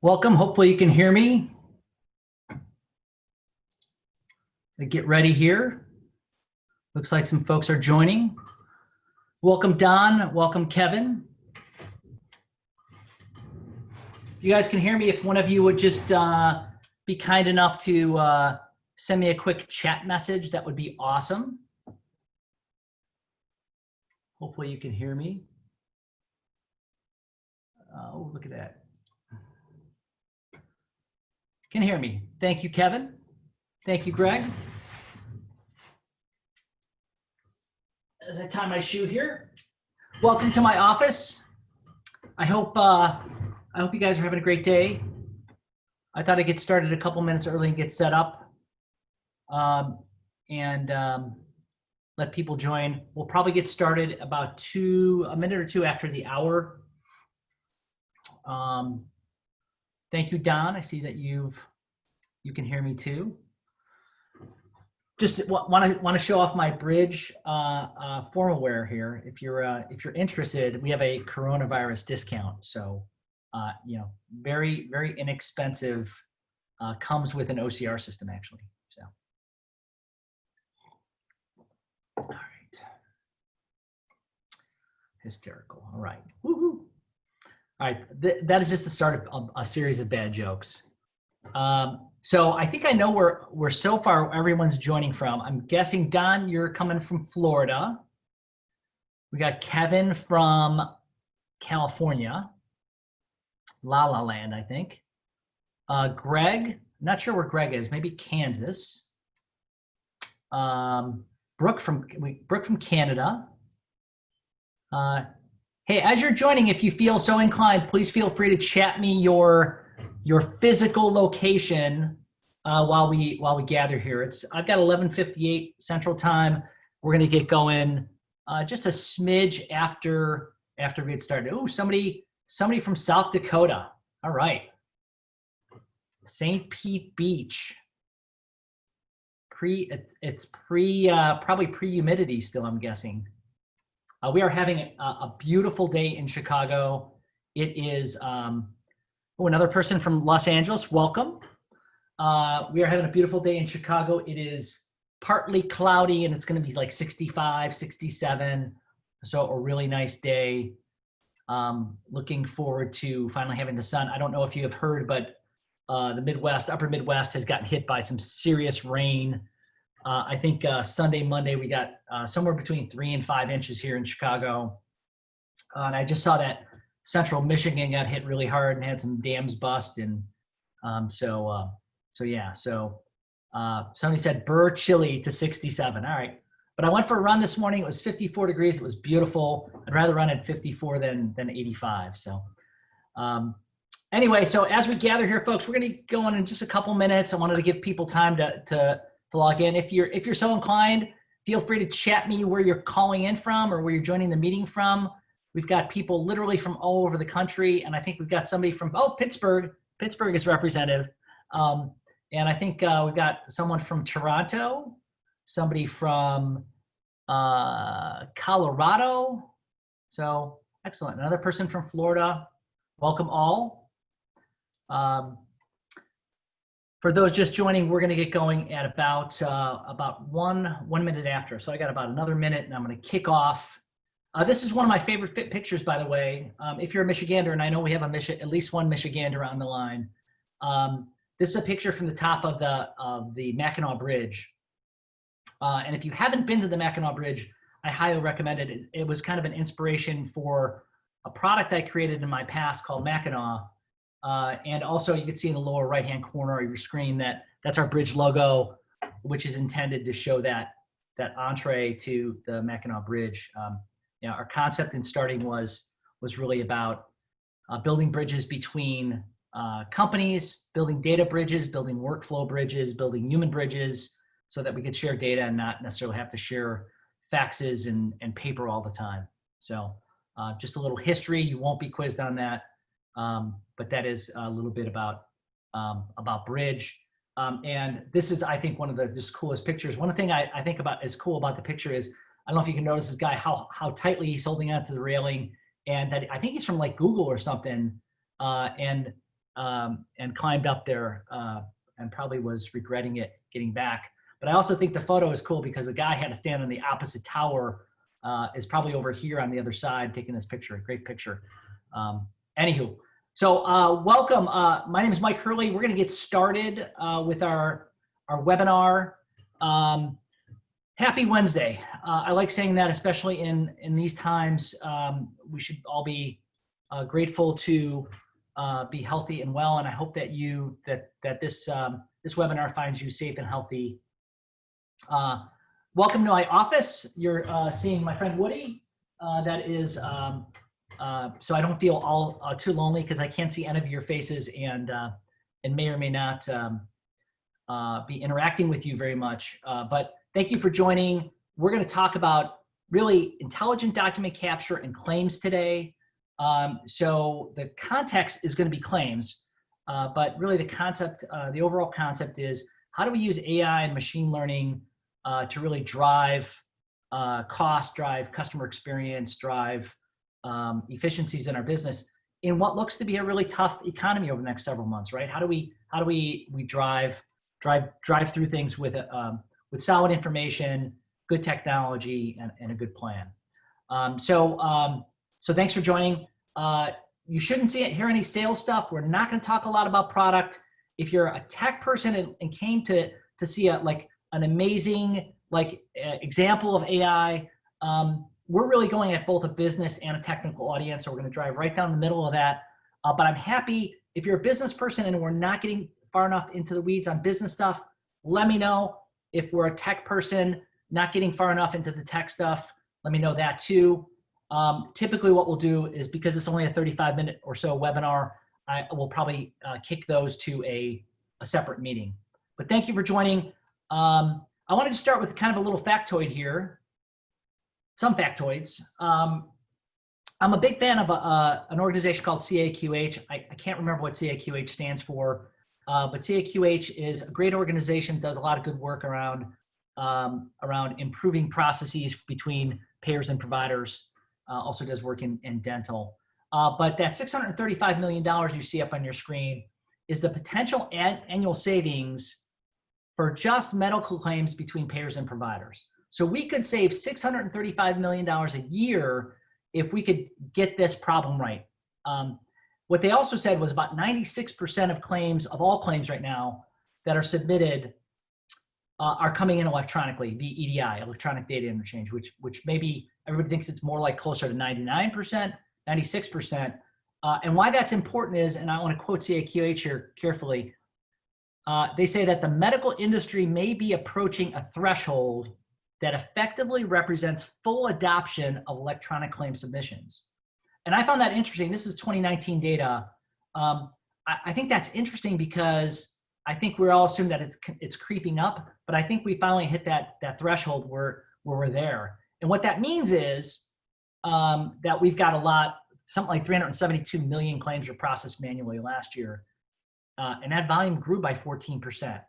Welcome. Hopefully you can hear me. So get ready here. Looks like some folks are joining. Welcome, Don. Welcome, Kevin. You guys can hear me. If one of you would just be kind enough to send me a quick chat message, that would be awesome. Hopefully you can hear me. Oh, look at that. Can hear me. Thank you, Kevin. Thank you, Greg. As I tie my shoe here, welcome to my office. I hope you guys are having a great day. I thought I'd get started a couple minutes early and get set up, and let people join. We'll probably get started about a minute or two after the hour. Thank you, Don. I see that you can hear me too. Just want to show off my Bryj formal wear here. If you're interested, we have a coronavirus discount. So very inexpensive. Comes with an OCR system actually. So all right, hysterical. All right. Woohoo. All right, that is just the start of a series of bad jokes. So I think I know where so far everyone's joining from. I'm guessing, Don, you're coming from Florida. We got Kevin from California. La La Land, I think. Greg, not sure where Greg is, maybe Kansas. Brooke from Canada. Hey, as you're joining, if you feel so inclined, please feel free to chat me your physical location while we gather here. I've got 11:58 Central Time. We're gonna get going just a smidge after we get started. Oh, somebody from South Dakota. All right, St. Pete Beach. It's probably pre-humidity still, I'm guessing. We are having a beautiful day in Chicago. It is, another person from Los Angeles, welcome. We are having a beautiful day in Chicago. It is partly cloudy and it's gonna be like 65, 67. So a really nice day. Looking forward to finally having the sun. I don't know if you have heard, but the Midwest, upper Midwest has gotten hit by some serious rain. I think Sunday, Monday, we got somewhere between 3 and 5 inches here in Chicago. And I just saw that Central Michigan got hit really hard and had some dams bust. And so somebody said Burr chilly to 67. All right. But I went for a run this morning. It was 54 degrees. It was beautiful. I'd rather run at 54 than 85. So anyway, so as we gather here, folks, we're going to go on in just a couple minutes. I wanted to give people time to log in. If you're so inclined, feel free to chat me where you're calling in from or where you're joining the meeting from. We've got people literally from all over the country, and I think we've got somebody from Pittsburgh. Pittsburgh is representative, and I think we've got someone from Toronto, somebody from Colorado. So excellent. Another person from Florida. Welcome all. For those just joining, we're going to get going at about one minute after. So I got about another minute, and I'm going to kick off. This is one of my favorite pictures, by the way. If you're a Michigander, and I know we have at least one Michigander on the line. This is a picture from the top of the Mackinac Bridge. And if you haven't been to the Mackinac Bridge, I highly recommend it. It was kind of an inspiration for a product I created in my past called Mackinac. And also you can see in the lower right-hand corner of your screen that's our bridge logo, which is intended to show that entree to the Mackinac Bridge. Our concept in starting was really about building bridges between companies, building data bridges, building workflow bridges, building human bridges, so that we could share data and not necessarily have to share faxes and paper all the time. So just a little history. You won't be quizzed on that. But that is a little bit about Bryj. And this is, I think, one of the just coolest pictures. One thing I think about is cool about the picture is, I don't know if you can notice this guy, how tightly he's holding onto the railing, and that I think he's from like Google or something. And and climbed up there and probably was regretting it getting back. But I also think the photo is cool because the guy had to stand on the opposite tower, is probably over here on the other side taking this picture. Great picture. Anywho, so welcome. My name is Mike Hurley. We're going to get started with our webinar. Happy Wednesday. I like saying that, especially in these times. We should all be grateful to be healthy and well, and I hope that this webinar finds you safe and healthy. Welcome to my office. You're seeing my friend Woody. That is so I don't feel all too lonely because I can't see any of your faces and may or may not be interacting with you very much. But thank you for joining. We're going to talk about really intelligent document capture and claims today. So the context is going to be claims, but really the concept, the overall concept is how do we use AI and machine learning to really drive cost, drive customer experience, drive efficiencies in our business in what looks to be a really tough economy over the next several months, right? How do we drive through things with solid information, good technology, and a good plan. So thanks for joining. You shouldn't hear any sales stuff. We're not going to talk a lot about product. If you're a tech person and came to see an amazing example of AI, we're really going at both a business and a technical audience. So we're going to drive right down the middle of that. But I'm happy if you're a business person and we're not getting far enough into the weeds on business stuff, let me know. If we're a tech person not getting far enough into the tech stuff, let me know that too. Typically what we'll do is, because it's only a 35-minute or so webinar, I will probably kick those to a separate meeting. But thank you for joining. I wanted to start with kind of a little factoid here. Some factoids. I'm a big fan of an organization called CAQH. I can't remember what CAQH stands for, but CAQH is a great organization, does a lot of good work around improving processes between payers and providers. Also does work in dental. But that $635 million you see up on your screen is the potential annual savings for just medical claims between payers and providers. So we could save $635 million a year if we could get this problem right. What they also said was about 96% of claims, of all claims right now that are submitted, are coming in electronically via EDI, electronic data interchange, which maybe everybody thinks it's more like closer to 99%, 96%. And why that's important is, and I want to quote CAQH here carefully, they say that the medical industry may be approaching a threshold that effectively represents full adoption of electronic claim submissions. And I found that interesting. This is 2019 data. I think that's interesting because I think we're all assuming that it's creeping up, but I think we finally hit that threshold where we're there. And what that means is that we've got something like 372 million claims were processed manually last year. And that volume grew by 14%.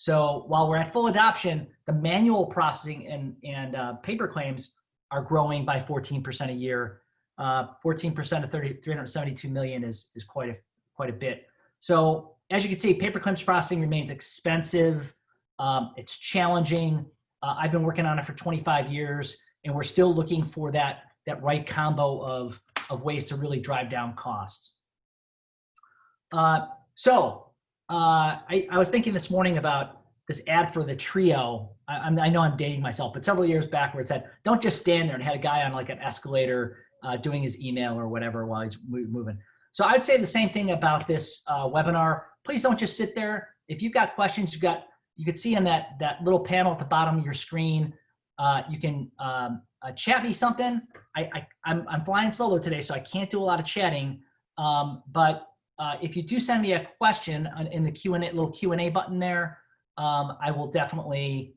So while we're at full adoption, the manual processing and paper claims are growing by 14% a year. 14% of 372 million is quite a bit. So as you can see, paper claims processing remains expensive. It's challenging. I've been working on it for 25 years, and we're still looking for that right combo of ways to really drive down costs. I was thinking this morning about this ad for the Trio. I know I'm dating myself, but several years back where it said, don't just stand there, and had a guy on like an escalator doing his email or whatever while he's moving. So I'd say the same thing about this webinar. Please don't just sit there. If you've got questions, you can see on that little panel at the bottom of your screen, you can chat me something. I'm flying solo today, so I can't do a lot of chatting. But if you do send me a question in the Q&A, little Q&A button there, I will definitely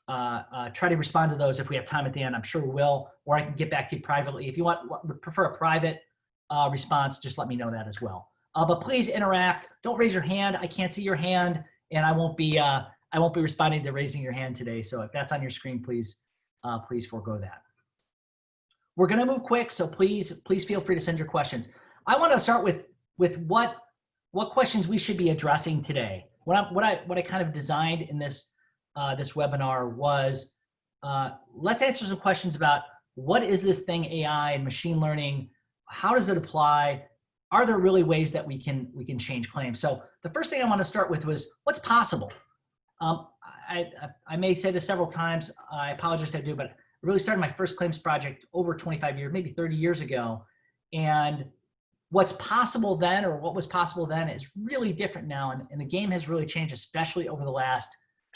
try to respond to those if we have time at the end. I'm sure we will, or I can get back to you privately. If you prefer a private response, just let me know that as well. But please interact. Don't raise your hand. I can't see your hand, and I won't be responding to raising your hand today. So if that's on your screen, please forego that. We're going to move quick, so please feel free to send your questions. I want to start with what what questions we should be addressing today. What I kind of designed in this this webinar was let's answer some questions about what is this thing AI and machine learning? How does it apply? Are there really ways that we can change claims? So the first thing I want to start with was what's possible. I may say this several times. I apologize if I do, but I really started my first claims project over 25 years, maybe 30 years ago. And what's possible then, or what was possible then, is really different now. And the game has really changed, especially over the last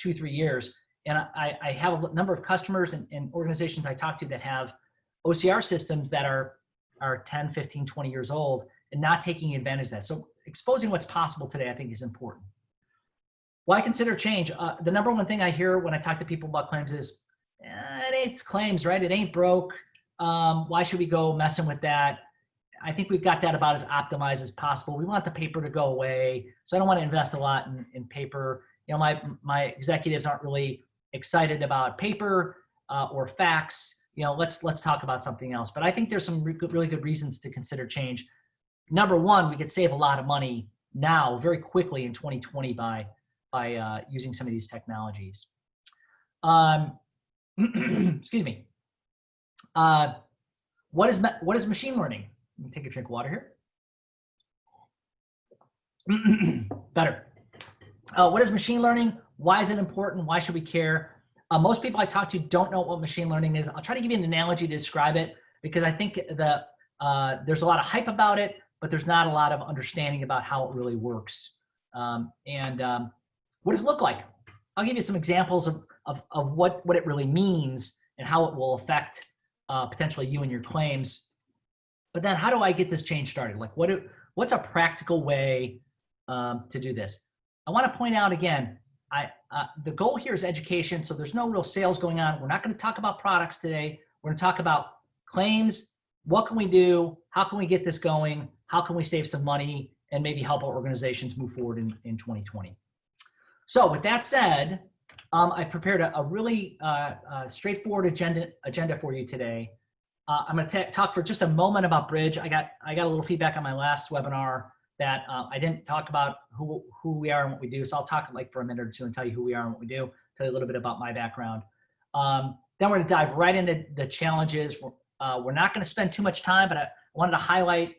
2-3 years. And I have a number of customers and organizations I talk to that have OCR systems that are 10, 15, 20 years old and not taking advantage of that. So exposing what's possible today, I think, is important. Why consider change? The number one thing I hear when I talk to people about claims is, it's claims, right? It ain't broke. Why should we go messing with that? I think we've got that about as optimized as possible. We want the paper to go away. So I don't want to invest a lot in paper. You know, my executives aren't really excited about paper or fax. You know, let's talk about something else. But I think there's some really good reasons to consider change. Number one, we could save a lot of money now very quickly in 2020 by using some of these technologies. Excuse me. What is machine learning? Let me take a drink of water here. Better. What is machine learning? Why is it important? Why should we care? Most people I talk to don't know what machine learning is. I'll try to give you an analogy to describe it because I think there's a lot of hype about it, but there's not a lot of understanding about how it really works. What does it look like? I'll give you some examples of what it really means and how it will affect potentially you and your claims. But then how do I get this change started? Like what's a practical way to do this? I want to point out again, the goal here is education, so there's no real sales going on. We're not going to talk about products today. We're going to talk about claims. What can we do? How can we get this going? How can we save some money and maybe help our organizations move forward in 2020? So with that said, I've prepared a really straightforward agenda for you today. I'm going to talk for just a moment about Bryj. I got a little feedback on my last webinar that I didn't talk about who we are and what we do. So I'll talk like for a minute or two and tell you who we are and what we do, tell you a little bit about my background. Then we're going to dive right into the challenges. We're not going to spend too much time, but I wanted to highlight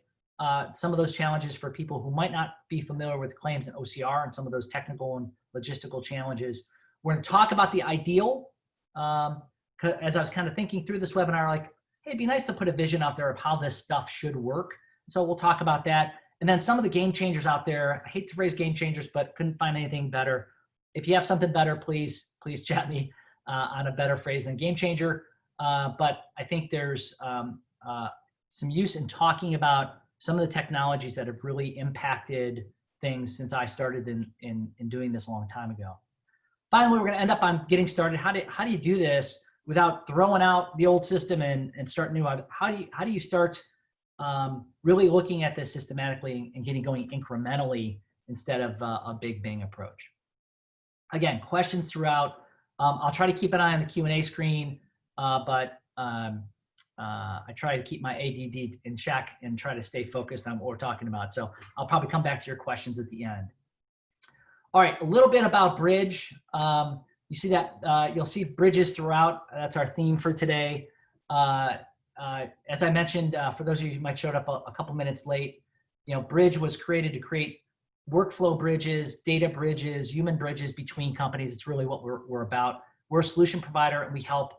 some of those challenges for people who might not be familiar with claims and OCR and some of those technical and logistical challenges. We're going to talk about the ideal. As I was kind of thinking through this webinar, like, hey, it'd be nice to put a vision out there of how this stuff should work. So we'll talk about that. And then some of the game changers out there. I hate the phrase game changers, but couldn't find anything better. If you have something better, please chat me on a better phrase than game changer. But I think there's some use in talking about some of the technologies that have really impacted things since I started in doing this a long time ago. Finally, we're going to end up on getting started. How do you do this without throwing out the old system and start new? How do you start really looking at this systematically and getting going incrementally instead of a big bang approach? Again, questions throughout. I'll try to keep an eye on the Q&A screen, but I try to keep my ADD in check and try to stay focused on what we're talking about. So I'll probably come back to your questions at the end. All right, a little bit about Bryj. You see that you'll see bridges throughout. That's our theme for today. As I mentioned, for those of you who might showed up a couple minutes late, Bryj was created to create workflow bridges, data bridges, human bridges between companies. It's really what we're about. We're a solution provider, and we help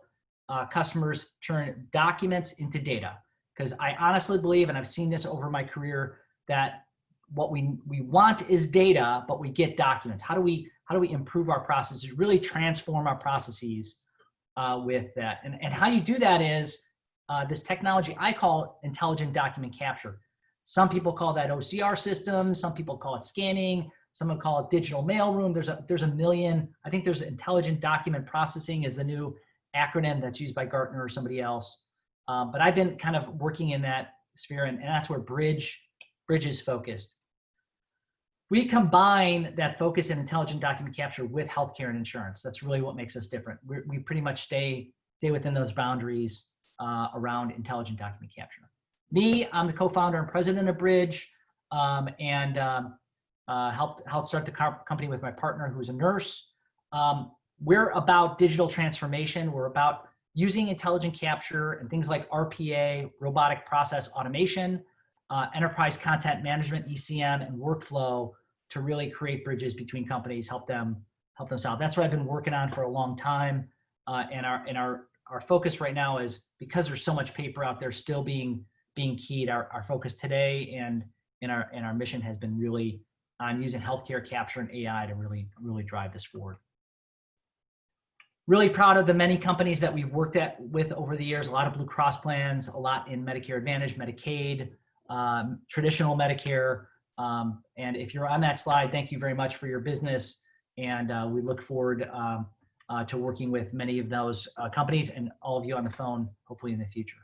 customers turn documents into data. Because I honestly believe, and I've seen this over my career, that what we want is data, but we get documents. How do we improve our processes, really transform our processes with that? And how you do that is this technology I call intelligent document capture. Some people call that OCR system. Some people call it scanning. Some will call it digital mailroom. There's a million. I think there's intelligent document processing is the new acronym that's used by Gartner or somebody else. But I've been kind of working in that sphere, and that's where Bryj is focused. We combine that focus in intelligent document capture with healthcare and insurance. That's really what makes us different. We pretty much stay within those boundaries around intelligent document capture. Me, I'm the co-founder and president of Bryj, and helped start the company with my partner, who's a nurse. We're about digital transformation. We're about using intelligent capture and things like RPA, robotic process automation, enterprise content management, ECM, and workflow to really create bridges between companies, help them solve. That's what I've been working on for a long time. And our focus right now is, because there's so much paper out there still being keyed, our focus today and in our mission has been really on using healthcare capture and AI to really drive this forward. Really proud of the many companies that we've worked with over the years. A lot of Blue Cross plans, a lot in Medicare Advantage, Medicaid, traditional Medicare. And if you're on that slide, thank you very much for your business. And we look forward to working with many of those companies and all of you on the phone, hopefully in the future.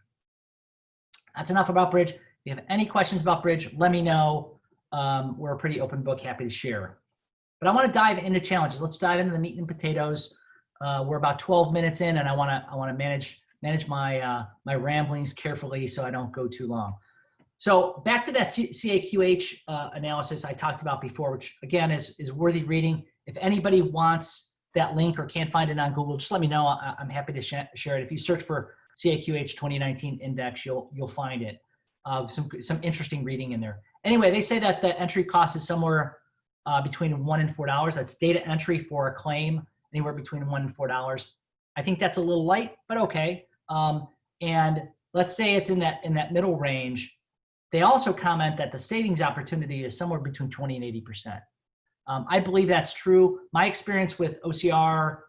That's enough about Bryj. If you have any questions about Bryj, let me know. We're a pretty open book, happy to share. But I want to dive into challenges. Let's dive into the meat and potatoes. We're about 12 minutes in, and I want to manage my ramblings carefully so I don't go too long. So back to that CAQH analysis I talked about before, which again is worthy reading. If anybody wants that link or can't find it on Google, just let me know. I'm happy to share it. If you search for CAQH 2019 Index, you'll find it. Some interesting reading in there. Anyway, they say that the entry cost is somewhere between $1 and $4. That's data entry for a claim, anywhere between $1 and $4. I think that's a little light, but okay. And let's say it's in that middle range. They also comment that the savings opportunity is somewhere between 20 and 80%. I believe that's true. My experience with OCR,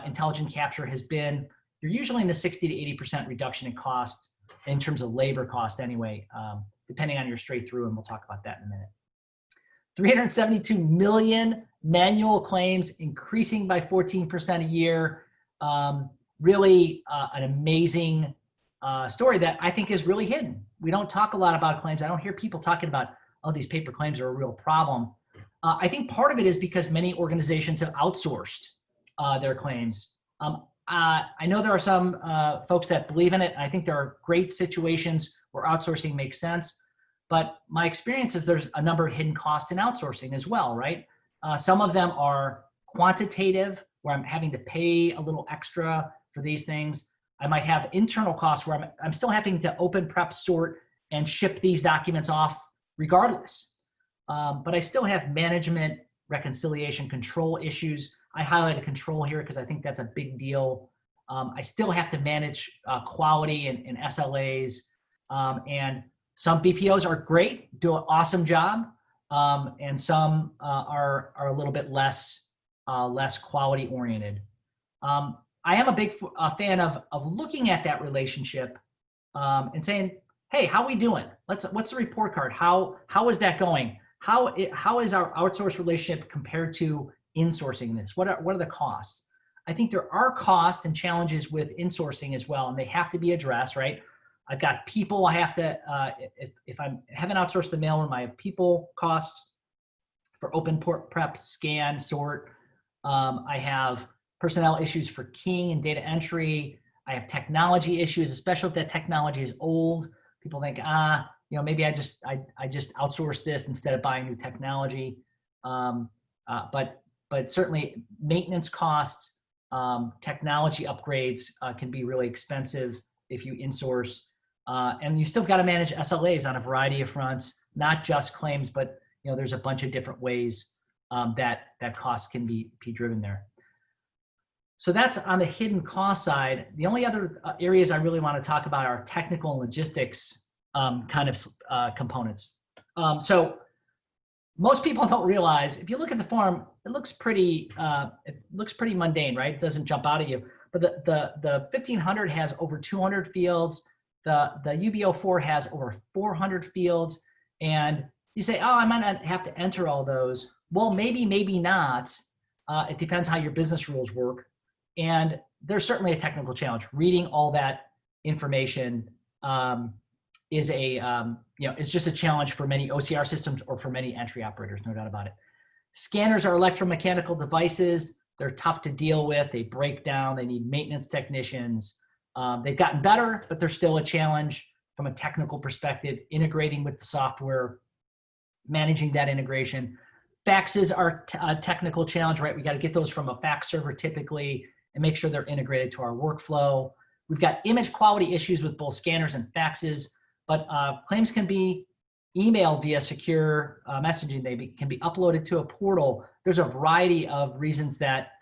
intelligent capture, has been you're usually in the 60 to 80% reduction in cost in terms of labor cost anyway, depending on your straight through, and we'll talk about that in a minute. 372 million manual claims, increasing by 14% a year. Really an amazing story that I think is really hidden. We don't talk a lot about claims. I don't hear people talking about, oh, these paper claims are a real problem. I think part of it is because many organizations have outsourced their claims. I know there are some folks that believe in it. I think there are great situations where outsourcing makes sense. But my experience is there's a number of hidden costs in outsourcing as well, right? Some of them are quantitative, where I'm having to pay a little extra for these things. I might have internal costs where I'm still having to open, prep, sort, and ship these documents off regardless. But I still have management, reconciliation, control issues. I highlighted control here because I think that's a big deal. I still have to manage quality and SLAs. And some BPOs are great, do an awesome job. And some are a little bit less quality oriented. I am a big fan of looking at that relationship and saying, hey, how are we doing? What's the report card? How is that going? How is our outsource relationship compared to insourcing this? What are the costs? I think there are costs and challenges with insourcing as well, and they have to be addressed, right? I've got people I have to, if I haven't outsourced the mailroom, I have people costs for open port prep, scan, sort. I have personnel issues for keying and data entry. I have technology issues, especially if that technology is old. People think, maybe I just outsource this instead of buying new technology. But certainly maintenance costs, technology upgrades can be really expensive if you insource. And you still got to manage SLAs on a variety of fronts, not just claims, but there's a bunch of different ways that costs can be driven there. So that's on the hidden cost side. The only other areas I really want to talk about are technical and logistics kind of components. So most people don't realize, if you look at the form, it looks pretty mundane, right? It doesn't jump out at you. But the 1500 has over 200 fields. The UB04 has over 400 fields. And you say, oh, I might not have to enter all those. Well, maybe not. It depends how your business rules work. And there's certainly a technical challenge. Reading all that information is just a challenge for many OCR systems or for many entry operators, no doubt about it. Scanners are electromechanical devices. They're tough to deal with. They break down. They need maintenance technicians. They've gotten better, but they're still a challenge from a technical perspective, integrating with the software, managing that integration. Faxes are a technical challenge, right? We got to get those from a fax server typically and make sure they're integrated to our workflow. We've got image quality issues with both scanners and faxes, but claims can be emailed via secure messaging. They can be uploaded to a portal. There's a variety of reasons that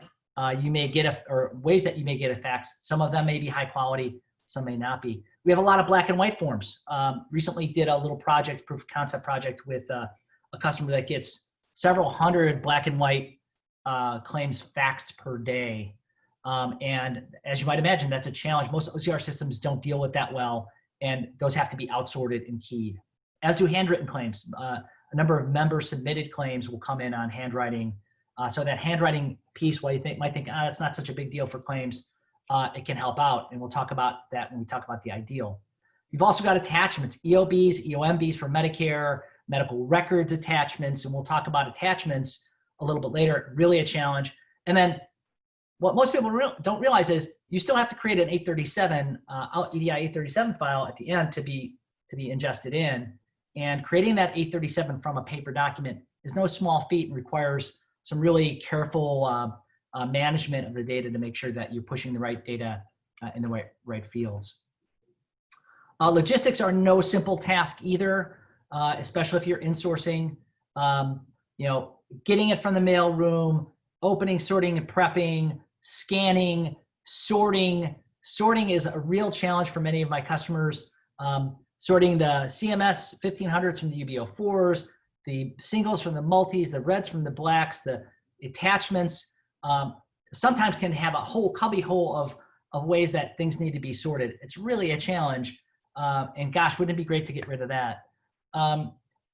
you may get or ways that you may get a fax. Some of them may be high quality, some may not be. We have a lot of black and white forms. Recently did a little project, proof of concept project with a customer that gets several hundred black and white claims faxed per day. And as you might imagine, that's a challenge. Most OCR systems don't deal with that well, and those have to be outsorted and keyed, as do handwritten claims. A number of member submitted claims will come in on handwriting. So that handwriting piece, while you might think, it's not such a big deal for claims, it can help out. And we'll talk about that when we talk about the ideal. You've also got attachments, EOBs, EOMBs for Medicare, medical records attachments, and we'll talk about attachments a little bit later, really a challenge. And then what most people don't realize is you still have to create an 837, EDI 837 file at the end to be ingested in. And creating that 837 from a paper document is no small feat and requires some really careful management of the data to make sure that you're pushing the right data in the right fields. Logistics are no simple task either, especially if you're insourcing. Getting it from the mail room, opening, sorting, and prepping, scanning, sorting. Sorting is a real challenge for many of my customers. Sorting the CMS1500s from the UB04s, the singles from the multis, the reds from the blacks, the attachments. Sometimes can have a whole cubby hole of ways that things need to be sorted. It's really a challenge. And gosh, wouldn't it be great to get rid of that?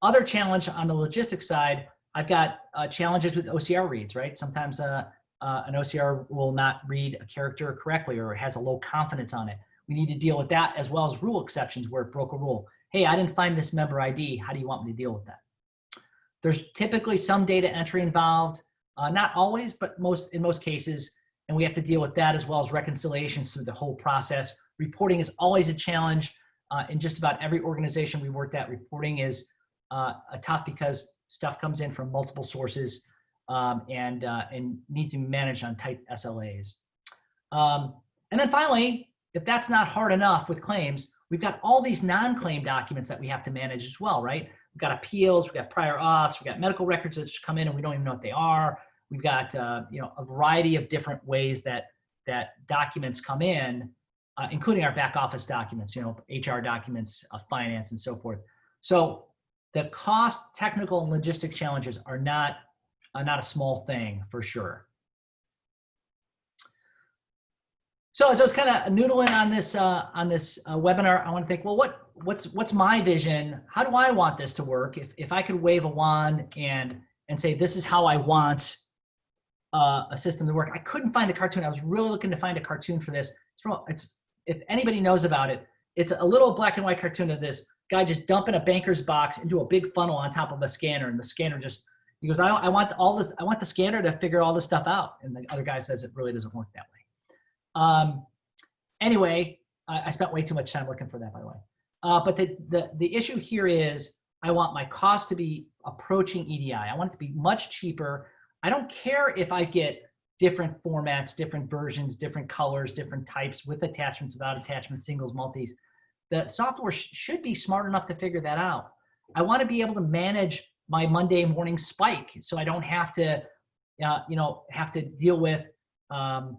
Other challenge on the logistics side, I've got challenges with OCR reads, right? Sometimes an OCR will not read a character correctly or has a low confidence on it. We need to deal with that, as well as rule exceptions where it broke a rule. Hey, I didn't find this member ID. How do you want me to deal with that? There's typically some data entry involved, not always, but in most cases, and we have to deal with that, as well as reconciliations through the whole process. Reporting is always a challenge. In just about every organization we've worked at, reporting is tough because stuff comes in from multiple sources and needs to be managed on tight SLAs. And then finally, if that's not hard enough with claims, we've got all these non-claim documents that we have to manage as well, right? We've got appeals, we've got prior auths, we've got medical records that just come in and we don't even know what they are. We've got a variety of different ways that documents come in, including our back office documents, HR documents, finance, and so forth. So the cost, technical, and logistic challenges are not a small thing for sure. So as I was kind of noodling on this webinar, I want to think, well, what's my vision? How do I want this to work? If I could wave a wand and say this is how I want a system to work. I couldn't find the cartoon. I was really looking to find a cartoon for this. If anybody knows about it, it's a little black and white cartoon of this guy just dumping a banker's box into a big funnel on top of a scanner, and the scanner he goes, I want all this. I want the scanner to figure all this stuff out. And the other guy says it really doesn't work that way. Anyway, I spent way too much time looking for that, by the way. But the issue here is I want my cost to be approaching EDI. I want it to be much cheaper. I don't care if I get different formats, different versions, different colors, different types, with attachments, without attachments, singles, multis. The software should be smart enough to figure that out. I want to be able to manage my Monday morning spike, so I don't have to, deal with an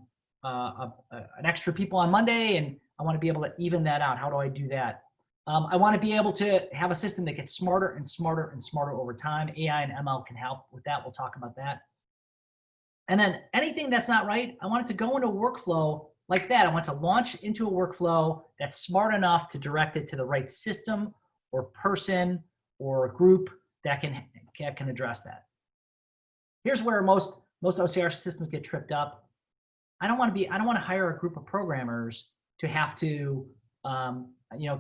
extra people on Monday, and I want to be able to even that out. How do I do that? I want to be able to have a system that gets smarter and smarter and smarter over time. AI and ML can help with that. We'll talk about that. And then anything that's not right, I want it to go into a workflow like that. I want to launch into a workflow that's smart enough to direct it to the right system or person or group that can address that. Here's where most OCR systems get tripped up. I don't want to hire a group of programmers to have to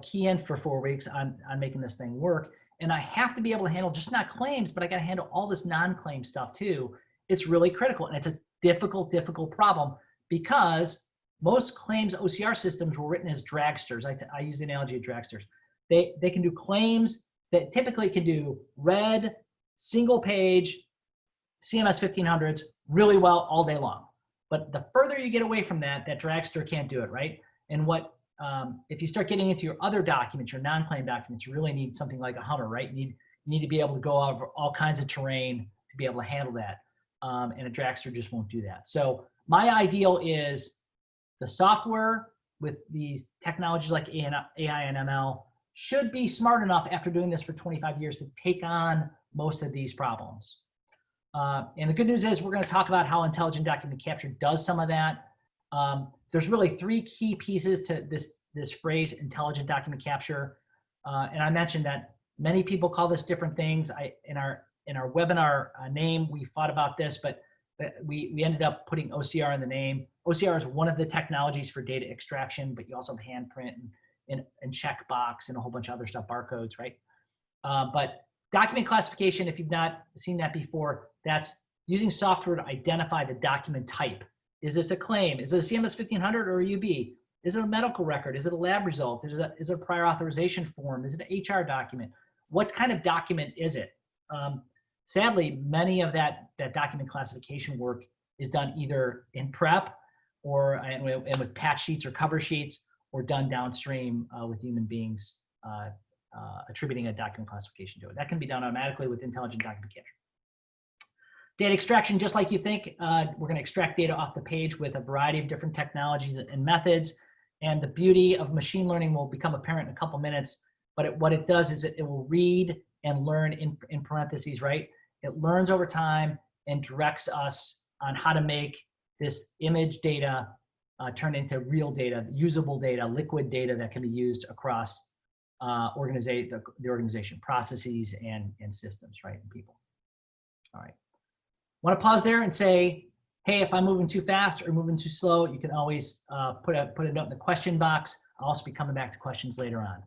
key in for 4 weeks on making this thing work. And I have to be able to handle just not claims, but I got to handle all this non-claim stuff too. It's really critical, and it's a difficult problem because most claims OCR systems were written as dragsters. I use the analogy of dragsters. They can do claims that typically can do read, single page, CMS1500s really well all day long. But the further you get away from that, that dragster can't do it, right? And what if you start getting into your other documents, your non-claim documents, you really need something like a Hummer, right? You need to be able to go over all kinds of terrain to be able to handle that. And a dragster just won't do that. So my ideal is the software with these technologies like AI and ML should be smart enough after doing this for 25 years to take on most of these problems. And the good news is we're going to talk about how intelligent document capture does some of that. There's really three key pieces to this phrase, intelligent document capture. And I mentioned that many people call this different things. In our webinar name, we thought about this, but we ended up putting OCR in the name. OCR is one of the technologies for data extraction, but you also have handprint and checkbox and a whole bunch of other stuff, barcodes, right? But document classification, if you've not seen that before, that's using software to identify the document type. Is this a claim? Is it a CMS1500 or a UB? Is it a medical record? Is it a lab result? Is it a prior authorization form? Is it an HR document? What kind of document is it? Sadly, many of that document classification work is done either in prep or and with patch sheets or cover sheets, or done downstream with human beings attributing a document classification to it. That can be done automatically with intelligent document capture. Data extraction, just like you think, we're going to extract data off the page with a variety of different technologies and methods. And the beauty of machine learning will become apparent in a couple minutes. But what it does is it will read and learn in parentheses, right? It learns over time and directs us on how to make this image data turn into real data, usable data, liquid data that can be used across the organization, processes and systems, right, and people. All right. Want to pause there and say, hey, if I'm moving too fast or moving too slow, you can always put a note in the question box. I'll also be coming back to questions later on.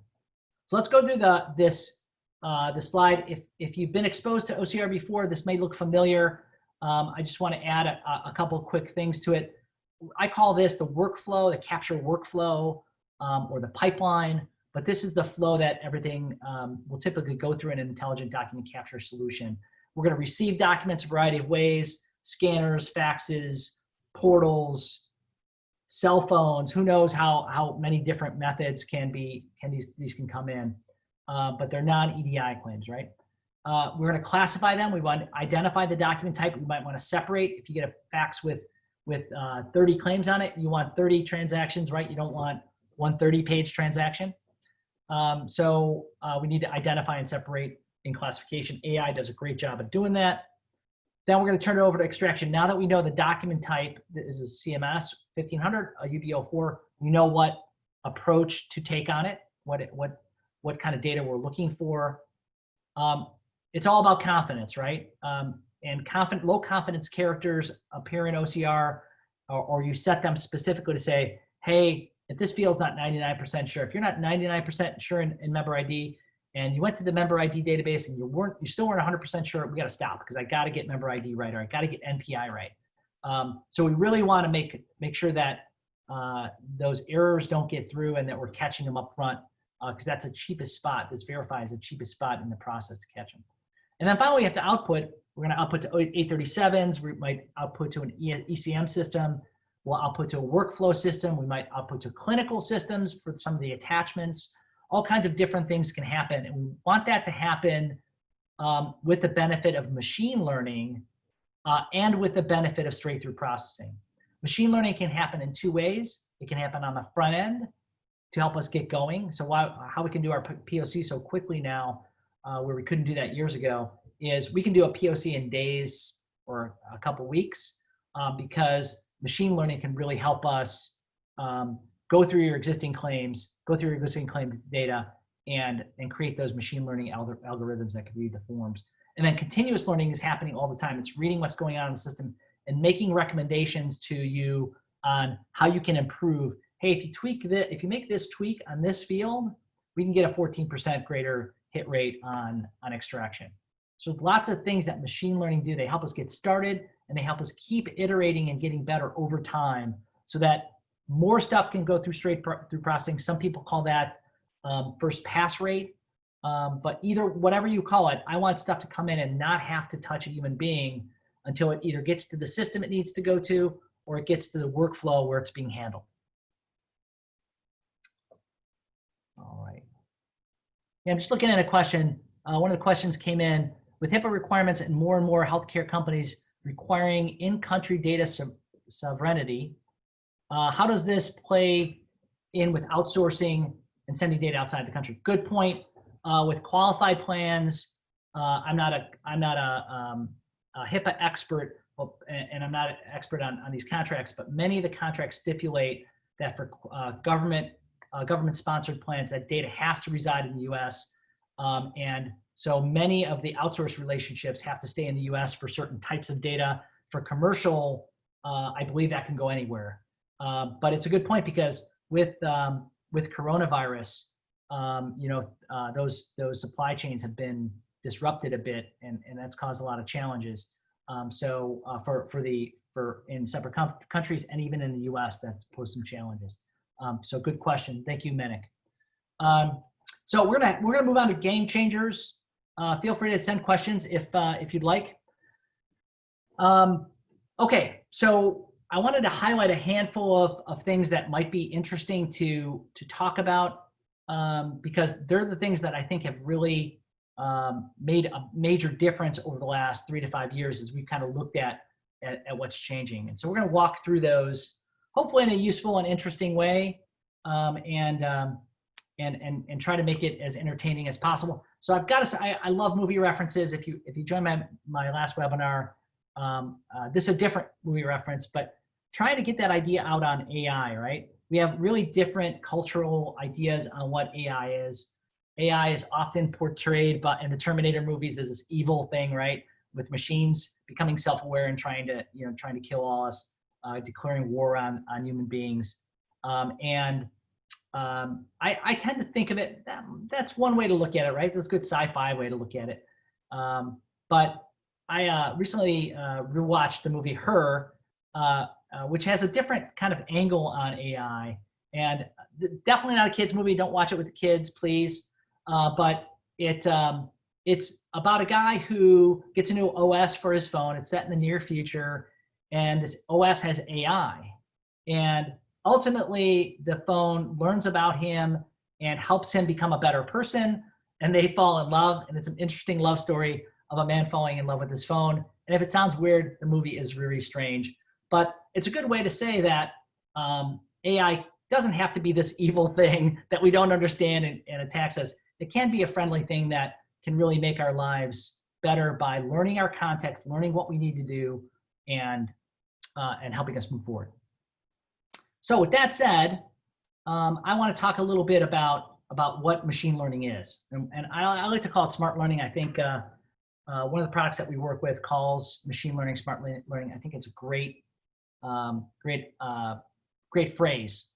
So let's go through the slide. If you've been exposed to OCR before, this may look familiar. I just want to add a couple of quick things to it. I call this the workflow, the capture workflow, or the pipeline. But this is the flow that everything will typically go through in an intelligent document capture solution. We're going to receive documents a variety of ways: scanners, faxes, portals, cell phones. Who knows how many different methods these can come in, but they're non-EDI claims, right? We're going to classify them. We want to identify the document type. We might want to separate. If you get a fax with 30 claims on it, you want 30 transactions, right? You don't want one 30-page transaction. So we need to identify and separate in classification. AI does a great job of doing that. Then we're going to turn it over to extraction. Now that we know the document type is a CMS1500, a UB04, we know what approach to take on it, what kind of data we're looking for. It's all about confidence, right? And low confidence characters appear in OCR, or you set them specifically to say, hey, if this field's not 99% sure, if you're not 99% sure in member ID, and you went to the member ID database and you still weren't 100% sure, we got to stop because I got to get member ID right, or I got to get NPI right. So we really want to make sure that those errors don't get through and that we're catching them up front, because that's the cheapest spot. This verify is the cheapest spot in the process to catch them. And then finally, we have to output. We're going to output to 837s. We might output to an ECM system. We'll output to a workflow system. We might output to clinical systems for some of the attachments. All kinds of different things can happen. And we want that to happen with the benefit of machine learning and with the benefit of straight-through processing. Machine learning can happen in two ways. It can happen on the front end to help us get going. So how we can do our POC so quickly now, where we couldn't do that years ago, is we can do a POC in days or a couple weeks because machine learning can really help us go through your existing claims, data, and create those machine learning algorithms that can read the forms. And then continuous learning is happening all the time. It's reading what's going on in the system and making recommendations to you on how you can improve. Hey, if you make this tweak on this field, we can get a 14% greater hit rate on extraction. So lots of things that machine learning do. They help us get started and they help us keep iterating and getting better over time so that more stuff can go through straight-through processing. Some people call that first pass rate, but whatever you call it, I want stuff to come in and not have to touch a human being until it either gets to the system it needs to go to or it gets to the workflow where it's being handled. All right. Yeah, I'm just looking at a question. One of the questions came in, with HIPAA requirements and more healthcare companies requiring in-country data sovereignty, how does this play in with outsourcing and sending data outside the country? Good point. With qualified plans, I'm not a HIPAA expert, and I'm not an expert on these contracts, but many of the contracts stipulate that for government-sponsored plans, that data has to reside in the U.S. And so many of the outsourced relationships have to stay in the U.S. for certain types of data. For commercial, I believe that can go anywhere. But it's a good point because with coronavirus, those supply chains have been disrupted a bit, and that's caused a lot of challenges. For in separate countries and even in the U.S., that's posed some challenges. So good question. Thank you, Menik. So we're gonna move on to game changers. Feel free to send questions if you'd like. Okay, so I wanted to highlight a handful of things that might be interesting to talk about because they're the things that I think have really made a major difference over the last 3 to 5 years as we've kind of looked at what's changing. And so we're going to walk through those hopefully in a useful and interesting way, and try to make it as entertaining as possible. So I've got to say, I love movie references. If you join my last webinar, this is a different movie reference, but trying to get that idea out on AI, right? We have really different cultural ideas on what AI is. AI is often portrayed in the Terminator movies as this evil thing, right? With machines becoming self-aware and trying to kill all us, declaring war on human beings. I tend to think of it, that's one way to look at it, right? That's a good sci-fi way to look at it. But I recently rewatched the movie Her, which has a different kind of angle on AI. And definitely not a kid's movie. Don't watch it with the kids, please. But it's about a guy who gets a new OS for his phone. It's set in the near future. And this OS has AI. And ultimately, the phone learns about him and helps him become a better person. And they fall in love. And it's an interesting love story of a man falling in love with his phone. And if it sounds weird, the movie is really strange. But it's a good way to say that AI doesn't have to be this evil thing that we don't understand and attacks us. It can be a friendly thing that can really make our lives better by learning our context, learning what we need to do, and helping us move forward. So with that said, I want to talk a little bit about what machine learning is. And I like to call it smart learning. I think one of the products that we work with calls machine learning smart learning. I think it's a great phrase.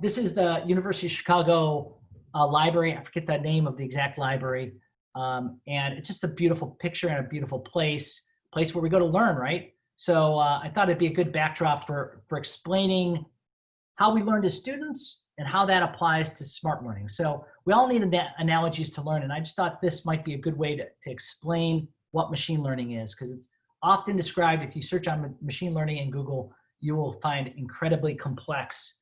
This is the University of Chicago library. I forget the name of the exact library. And it's just a beautiful picture and a beautiful place where we go to learn, right? So I thought it'd be a good backdrop for explaining how we learned as students and how that applies to smart learning. So we all need analogies to learn. And I just thought this might be a good way to explain what machine learning is, because it's often described, if you search on machine learning in Google, you will find incredibly complex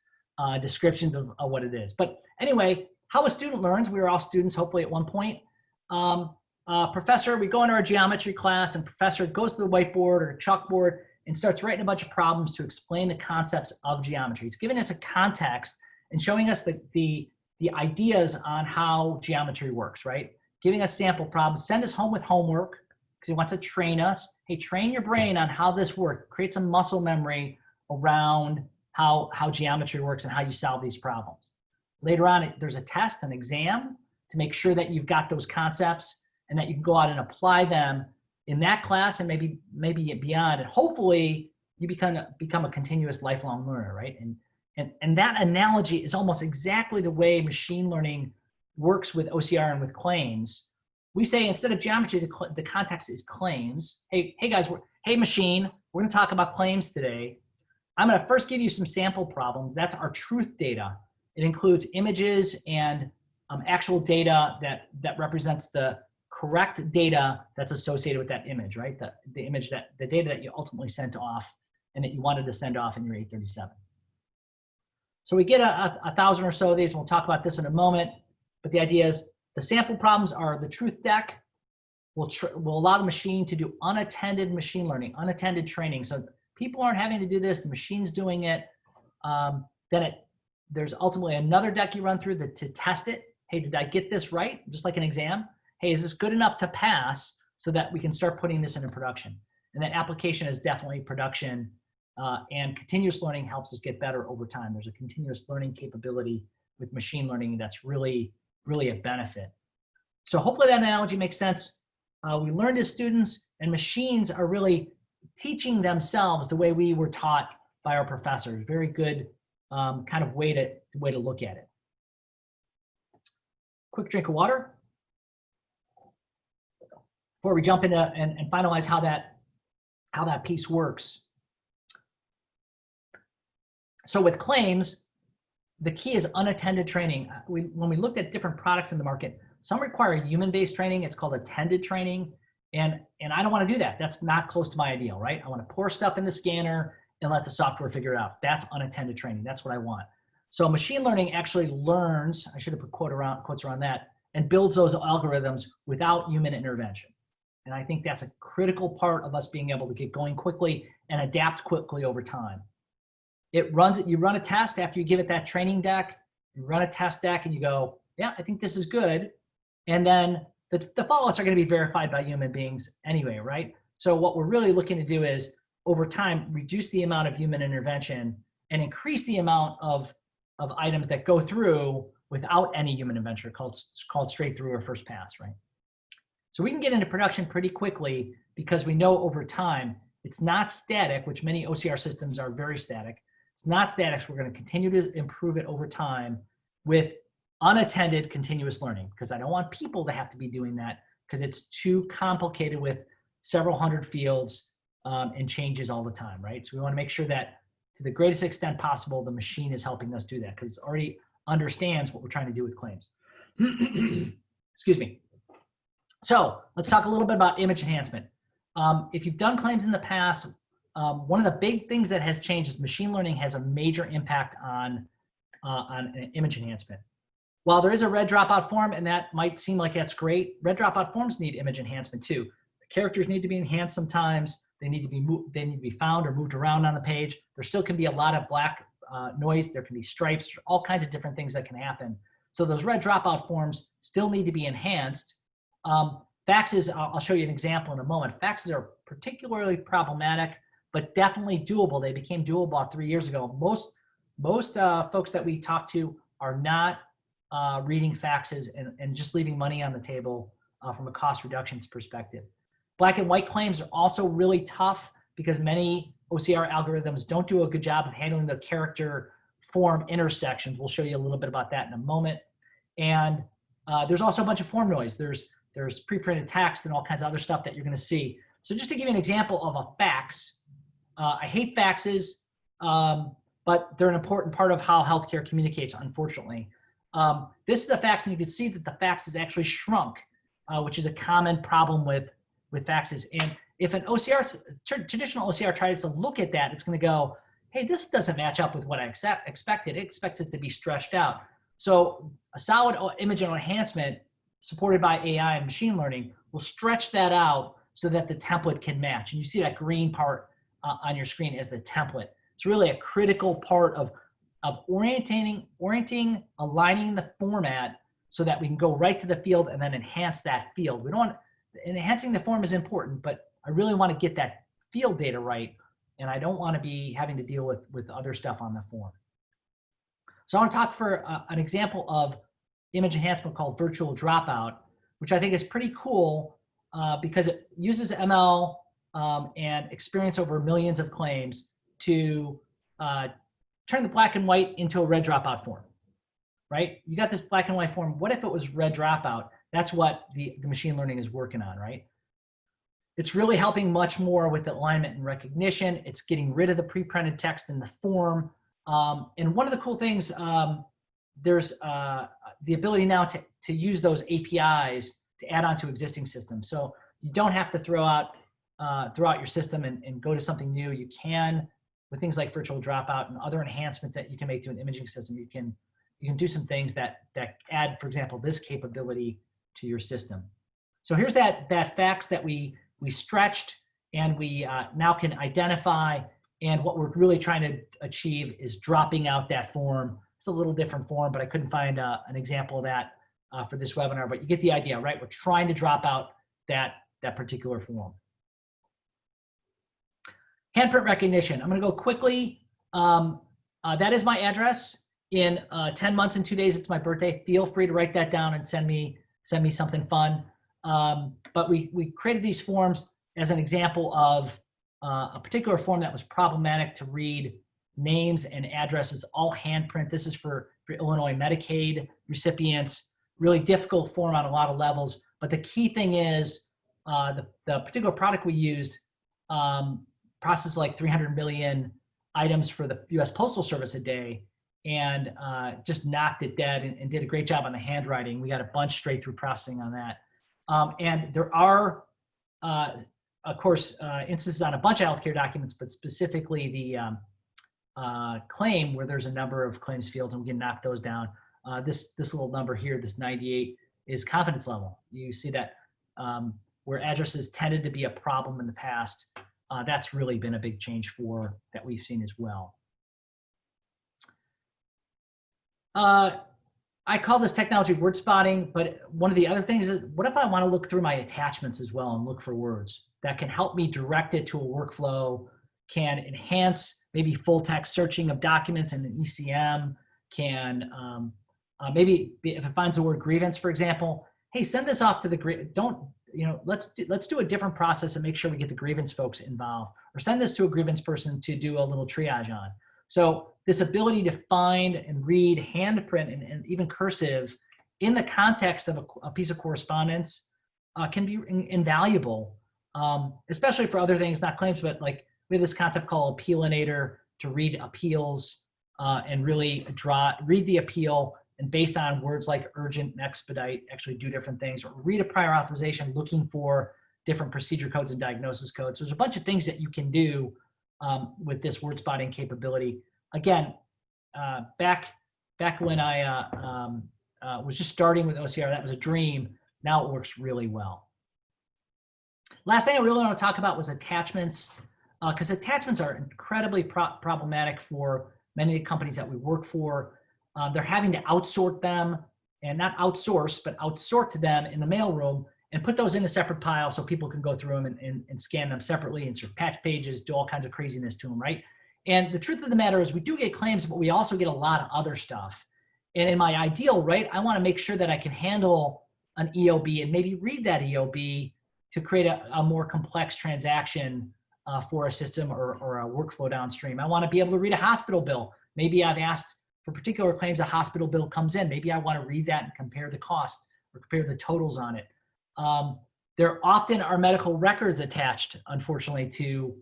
descriptions of what it is. But anyway, how a student learns, we were all students hopefully at one point. Professor, we go into our geometry class and professor goes to the whiteboard or chalkboard and starts writing a bunch of problems to explain the concepts of geometry. It's giving us a context and showing us the ideas on how geometry works, right? Giving us sample problems, send us home with homework because he wants to train us. Hey, train your brain on how this works. Create some muscle memory around how geometry works and how you solve these problems. Later on, there's a test, an exam, to make sure that you've got those concepts and that you can go out and apply them in that class and maybe beyond. And hopefully you become a continuous lifelong learner, right? And that analogy is almost exactly the way machine learning works with OCR and with claims. We say instead of geometry, the context is claims. Hey guys, hey machine, we're gonna talk about claims today. I'm gonna first give you some sample problems. That's our truth data. It includes images and actual data that represents the correct data that's associated with that image, right? The image the data that you ultimately sent off and that you wanted to send off in your 837. So we get a 1,000 or so of these, and we'll talk about this in a moment. But the idea is the sample problems are the truth deck will allow the machine to do unattended machine learning, unattended training. So people aren't having to do this, the machine's doing it. There's ultimately another deck you run through to test it. Hey, did I get this right? Just like an exam. Hey, is this good enough to pass so that we can start putting this into production? And that application is definitely production, and continuous learning helps us get better over time. There's a continuous learning capability with machine learning that's really, really a benefit. So hopefully that analogy makes sense. We learned as students, and machines are really teaching themselves the way we were taught by our professors. Very good kind of way to look at it. Quick drink of water before we jump into and finalize how that piece works. So with claims, the key is unattended training. When we looked at different products in the market, some require human-based training. It's called attended training. And I don't want to do that. That's not close to my ideal, right? I want to pour stuff in the scanner and let the software figure it out. That's unattended training. That's what I want. So machine learning actually learns, I should have put quotes around that, and builds those algorithms without human intervention. And I think that's a critical part of us being able to get going quickly and adapt quickly over time. You run a test after you give it that training deck, you run a test deck and you go, yeah, I think this is good. And then the follow-ups are going to be verified by human beings anyway, right? So what we're really looking to do is over time, reduce the amount of human intervention and increase the amount of items that go through without any human intervention, called straight through or first pass, right? So we can get into production pretty quickly because we know over time it's not static, which many OCR systems are very static. It's not static, so we're going to continue to improve it over time with unattended continuous learning, because I don't want people to have to be doing that because it's too complicated with several hundred fields and changes all the time, right? So we want to make sure that to the greatest extent possible, the machine is helping us do that because it already understands what we're trying to do with claims. Excuse me. So let's talk a little bit about image enhancement. If you've done claims in the past, one of the big things that has changed is machine learning has a major impact on image enhancement. While there is a red dropout form, and that might seem like that's great, red dropout forms need image enhancement too. The characters need to be enhanced sometimes. They need to be found or moved around on the page. There still can be a lot of black noise. There can be stripes, all kinds of different things that can happen. So those red dropout forms still need to be enhanced. Faxes, I'll show you an example in a moment. Faxes are particularly problematic, but definitely doable. They became doable about 3 years ago. Most folks that we talk to are not reading faxes and just leaving money on the table from a cost reductions perspective. Black and white claims are also really tough because many OCR algorithms don't do a good job of handling the character form intersections. We'll show you a little bit about that in a moment. And there's also a bunch of form noise. There's pre-printed text and all kinds of other stuff that you're going to see. So just to give you an example of a fax, I hate faxes, but they're an important part of how healthcare communicates, unfortunately. This is a fax, and you can see that the fax is actually shrunk, which is a common problem with faxes. And if an traditional OCR tries to look at that, it's going to go, hey, this doesn't match up with what I expected. It expects it to be stretched out. So a solid image enhancement supported by AI and machine learning will stretch that out so that the template can match. And you see that green part on your screen as the template. It's really a critical part of orienting, aligning the format so that we can go right to the field and then enhance that field. Enhancing the form is important, but I really want to get that field data right, and I don't want to be having to deal with other stuff on the form. So I want to talk for an example of image enhancement called virtual dropout, which I think is pretty cool because it uses ML and experience over millions of claims to turn the black and white into a red dropout form, right? You got this black and white form. What if it was red dropout? That's what the machine learning is working on, right? It's really helping much more with alignment and recognition. It's getting rid of the pre-printed text in the form. And one of the cool things, there's the ability now to use those APIs to add on to existing systems. So you don't have to throw out your system and go to something new. You can, with things like virtual dropout and other enhancements that you can make to an imaging system, you can do some things that add, for example, this capability to your system. So here's that fax that we stretched, and we now can identify. And what we're really trying to achieve is dropping out that form. It's a little different form, but I couldn't find an example of that for this webinar. But you get the idea, right? We're trying to drop out that particular form. Handprint recognition. I'm going to go quickly. That is my address. In 10 months and 2 days, it's my birthday. Feel free to write that down and send me something fun. But we created these forms as an example of a particular form that was problematic to read names and addresses, all handprint. This is for Illinois Medicaid recipients. Really difficult form on a lot of levels. But the key thing is the particular product we used processed like 300 million items for the U.S. Postal Service a day, and just knocked it dead and did a great job on the handwriting. We got a bunch straight through processing on that. And there are, of course, instances on a bunch of healthcare documents, but specifically the claim where there's a number of claims fields, and we can knock those down. This little number here, this 98, is confidence level. You see that where addresses tended to be a problem in the past, that's really been a big change that we've seen as well. I call this technology word spotting, but one of the other things is, what if I want to look through my attachments as well and look for words that can help me direct it to a workflow, can enhance maybe full text searching of documents in an ECM, can maybe if it finds the word grievance, for example, hey, send this off to the let's do a different process and make sure we get the grievance folks involved, or send this to a grievance person to do a little triage on. So this ability to find and read handprint and even cursive in the context of a piece of correspondence can be invaluable, especially for other things, not claims, but like we have this concept called Appealinator to read appeals and really read the appeal, and based on words like urgent and expedite, actually do different things, or read a prior authorization looking for different procedure codes and diagnosis codes. So there's a bunch of things that you can do with this word spotting capability. Again, back when I was just starting with OCR, that was a dream. Now it works really well. Last thing I really want to talk about was attachments, because attachments are incredibly problematic for many of the companies that we work for. They're having to outsort them, and not outsource, but outsort to them in the mailroom and put those in a separate pile so people can go through them and scan them separately, insert patch pages, do all kinds of craziness to them, right? And the truth of the matter is we do get claims, but we also get a lot of other stuff. And in my ideal, right, I want to make sure that I can handle an EOB and maybe read that EOB to create a more complex transaction for a system or a workflow downstream. I want to be able to read a hospital bill. Maybe I've asked for particular claims a hospital bill comes in. Maybe I want to read that and compare the cost or compare the totals on it. There often are medical records attached, unfortunately, to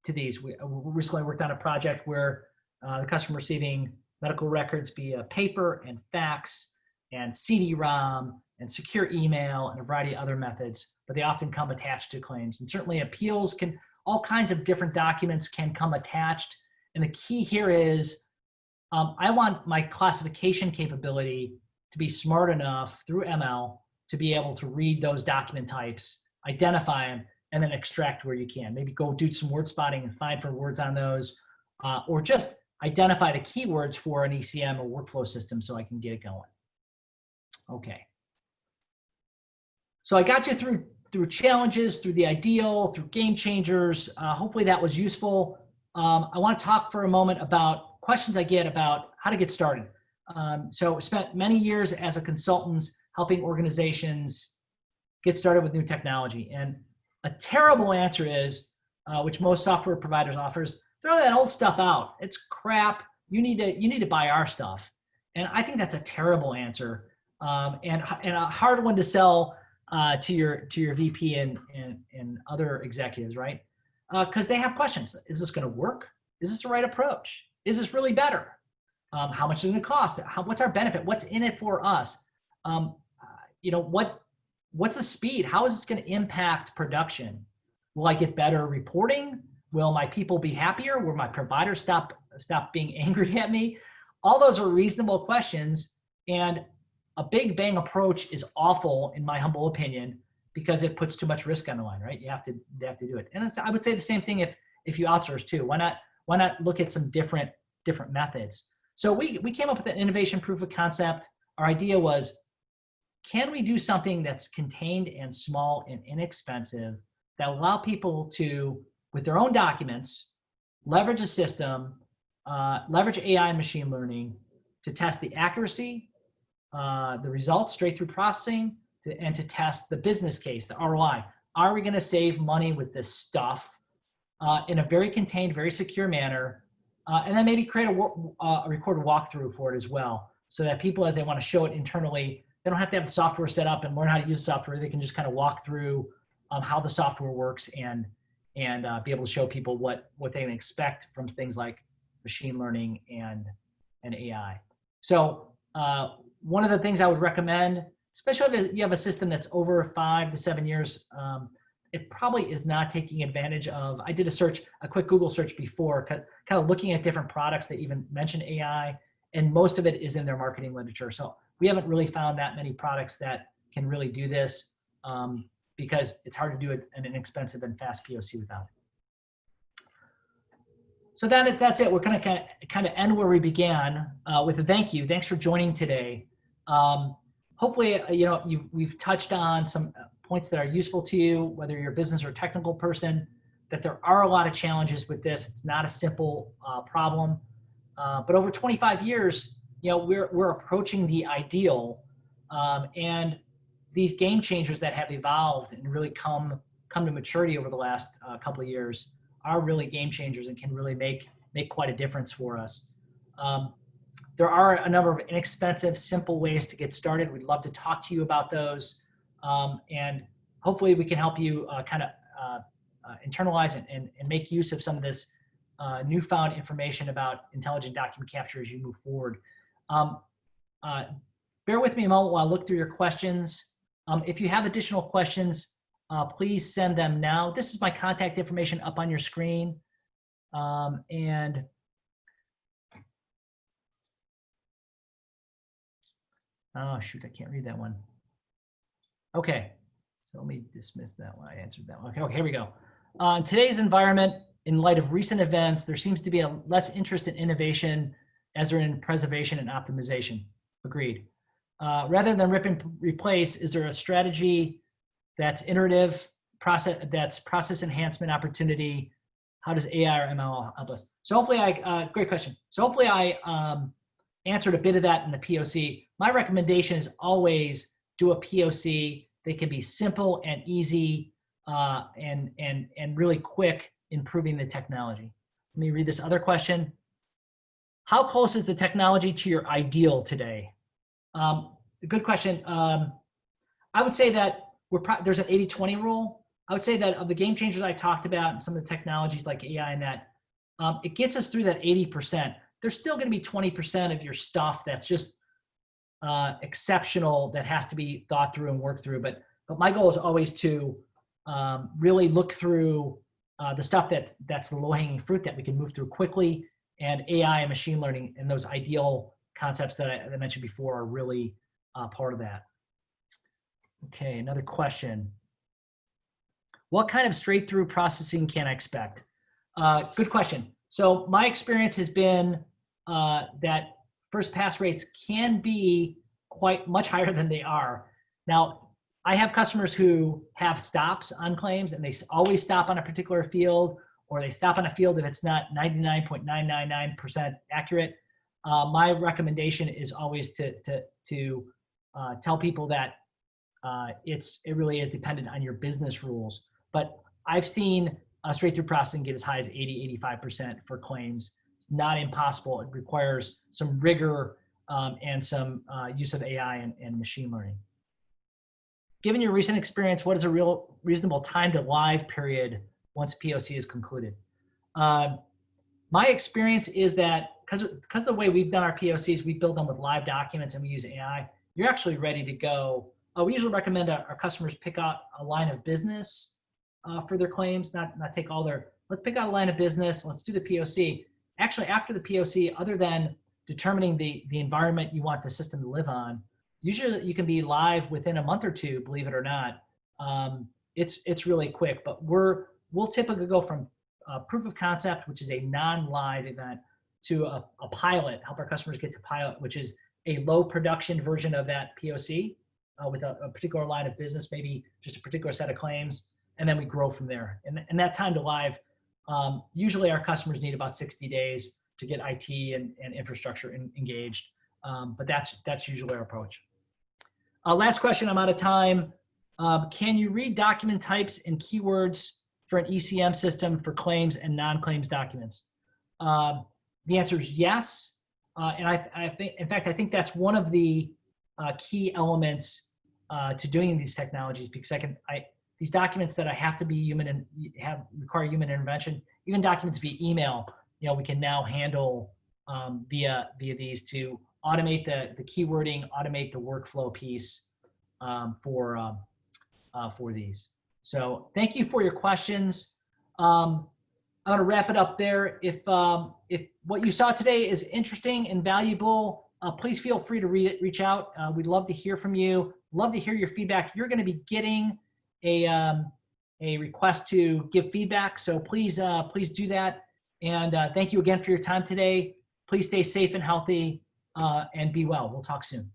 these. We recently worked on a project where the customer receiving medical records via paper and fax and CD-ROM and secure email and a variety of other methods, but they often come attached to claims. And certainly appeals all kinds of different documents can come attached. And the key here is I want my classification capability to be smart enough through ML to be able to read those document types, identify them, and then extract where you can. Maybe go do some word spotting and find for words on those, or just identify the keywords for an ECM or workflow system so I can get it going. Okay. So I got you through challenges, through the ideal, through game changers. Hopefully that was useful. I want to talk for a moment about questions I get about how to get started. So spent many years as a consultant helping organizations get started with new technology. And a terrible answer is, which most software providers offers, throw that old stuff out. It's crap. You need to buy our stuff. And I think that's a terrible answer, and a hard one to sell to your VP and other executives, right? Because they have questions. Is this going to work? Is this the right approach? Is this really better? How much is it going to cost? What's our benefit? What's in it for us? what's the speed? How is this going to impact production? Will I get better reporting? Will my people be happier? Will my providers stop being angry at me? All those are reasonable questions, and a big bang approach is awful, in my humble opinion, because it puts too much risk on the line, right? You have to do it. And I would say the same thing if you outsource too. Why not look at some different methods? So we came up with an innovation proof of concept. Our idea was, can we do something that's contained and small and inexpensive that will allow people to, with their own documents, leverage a system, leverage AI and machine learning to test the accuracy, the results straight through processing, and to test the business case, the ROI. Are we going to save money with this stuff in a very contained, very secure manner, and then maybe create a recorded walkthrough for it as well, so that people, as they want to show it internally, they don't have to have the software set up and learn how to use the software. They can just kind of walk through how the software works and be able to show people what they can expect from things like machine learning and AI. So one of the things I would recommend, especially if you have a system that's over 5 to 7 years, it probably is not taking advantage of. I did a quick Google search before, kind of looking at different products that even mention AI, and most of it is in their marketing literature. So we haven't really found that many products that can really do this, because it's hard to do it an inexpensive and fast POC without it. So that's it. We're going to kind of end where we began with a thank you. Thanks for joining today. Hopefully, we've touched on some points that are useful to you, whether you're a business or a technical person, that there are a lot of challenges with this. It's not a simple problem. But over 25 years, we're approaching the ideal, and these game changers that have evolved and really come to maturity over the last couple of years are really game changers and can really make quite a difference for us. There are a number of inexpensive, simple ways to get started. We'd love to talk to you about those, and hopefully we can help you internalize and make use of some of this newfound information about intelligent document capture as you move forward. Bear with me a moment while I look through your questions. If you have additional questions, please send them now. This is my contact information up on your screen. And oh shoot, I can't read that one. Okay, so let me dismiss that one. I answered that one. Okay, here we go. In today's environment, in light of recent events, there seems to be a less interest in innovation as there in preservation and optimization. Agreed. Rather than rip and replace, is there a strategy that's iterative, process enhancement opportunity? How does AI or ML help us? So hopefully great question. So hopefully I answered a bit of that in the POC. My recommendation is always do a POC. They can be simple and easy and really quick in proving the technology. Let me read this other question. How close is the technology to your ideal today? Good question. I would say that there's an 80-20 rule. I would say that of the game changers I talked about and some of the technologies like AI and that, it gets us through that 80%. There's still going to be 20% of your stuff that's just exceptional, that has to be thought through and worked through. But my goal is always to really look through the stuff that's the low-hanging fruit that we can move through quickly, and AI and machine learning and those ideal concepts that I mentioned before are really part of that. Okay, another question. What kind of straight-through processing can I expect? Good question. So my experience has been that first pass rates can be quite much higher than they are. Now, I have customers who have stops on claims, and they always stop on a particular field, or they stop on a field if it's not 99.999% accurate. My recommendation is always to tell people that it really is dependent on your business rules. But I've seen straight-through processing get as high as 80–85% for claims. It's not impossible. It requires some rigor and some use of AI and machine learning. Given your recent experience, what is a reasonable time to live period once POC is concluded? My experience is that because of the way we've done our POCs, we build them with live documents and we use AI, you're actually ready to go We usually recommend our customers pick out a line of business for their claims, not take all their, let's pick out a line of business, let's do the POC. Actually, after the POC, other than determining the environment you want the system to live on, usually you can be live within a month or two, believe it or not. It's really quick, but we'll typically go from proof of concept, which is a non-live event, to a pilot, help our customers get to pilot, which is a low production version of that POC with a particular line of business, maybe just a particular set of claims, and then we grow from there. And that time to live, usually our customers need about 60 days to get IT and infrastructure engaged, but that's usually our approach. Last question, I'm out of time. Can you read document types and keywords for an ECM system for claims and non-claims documents? The answer is yes. And I think, in fact, I think that's one of the key elements to doing these technologies, because these documents that I have to be human and require human intervention, even documents via email, we can now handle via these to automate the keywording, automate the workflow piece for these. So thank you for your questions. I'm going to wrap it up there. If what you saw today is interesting and valuable, please feel free to reach out. We'd love to hear from you. Love to hear your feedback. You're going to be getting a request to give feedback, so please do that. And thank you again for your time today. Please stay safe and healthy and be well. We'll talk soon.